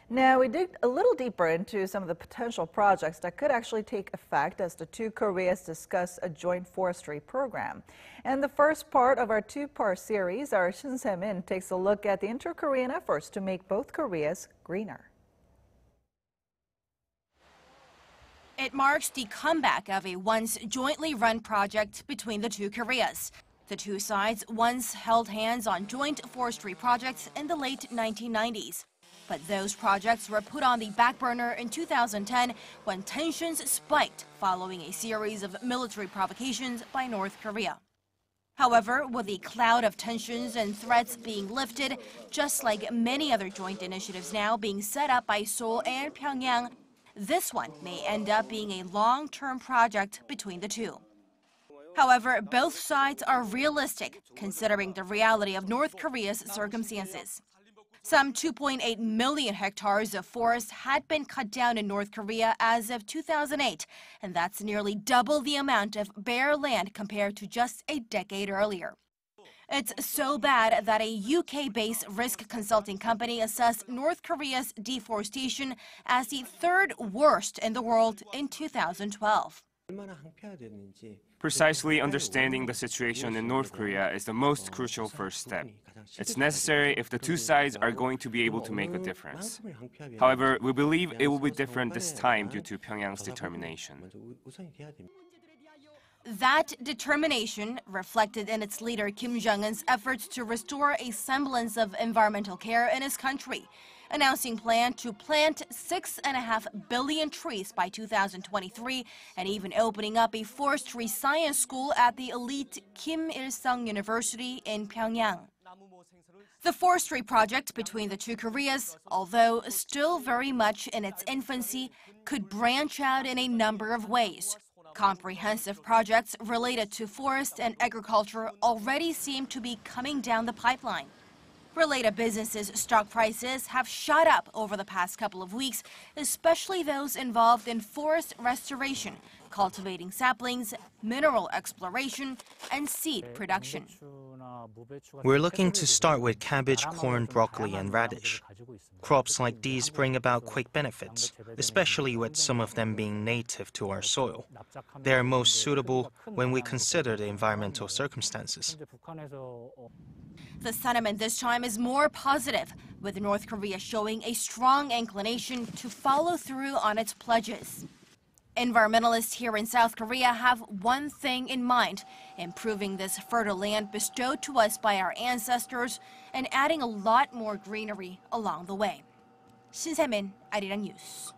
Now, we dig a little deeper into some of the potential projects that could actually take effect as the two Koreas discuss a joint forestry program. And the first part of our two-part series, our Shin Se-min takes a look at the inter-Korean efforts to make both Koreas greener. It marks the comeback of a once jointly run project between the two Koreas. The two sides once held hands on joint forestry projects in the late 1990s. But those projects were put on the back burner in 2010 when tensions spiked following a series of military provocations by North Korea. However, with the cloud of tensions and threats being lifted, just like many other joint initiatives now being set up by Seoul and Pyongyang, this one may end up being a long-term project between the two. However, both sides are realistic, considering the reality of North Korea's circumstances. Some 2.8 million hectares of forest had been cut down in North Korea as of 2008, and that's nearly double the amount of bare land compared to just a decade earlier. It's so bad that a UK-based risk consulting company assessed North Korea's deforestation as the third worst in the world in 2012. Precisely understanding the situation in North Korea is the most crucial first step. It's necessary if the two sides are going to be able to make a difference. However, we believe it will be different this time due to Pyongyang's determination. That determination reflected in its leader Kim Jong-un's efforts to restore a semblance of environmental care in his country, announcing plan to plant 6.5 billion trees by 2023 and even opening up a forestry science school at the elite Kim Il-sung University in Pyongyang. The forestry project between the two Koreas, although still very much in its infancy, could branch out in a number of ways. Comprehensive projects related to forest and agriculture already seem to be coming down the pipeline. Related businesses' stock prices have shot up over the past couple of weeks, especially those involved in forest restoration, cultivating saplings, mineral exploration, and seed production. We're looking to start with cabbage, corn, broccoli, and radish. Crops like these bring about quick benefits, especially with some of them being native to our soil. They are most suitable when we consider the environmental circumstances. The sentiment this time is more positive, with North Korea showing a strong inclination to follow through on its pledges. Environmentalists here in South Korea have one thing in mind: improving this fertile land bestowed to us by our ancestors and adding a lot more greenery along the way. Shin Se-min, Arirang News.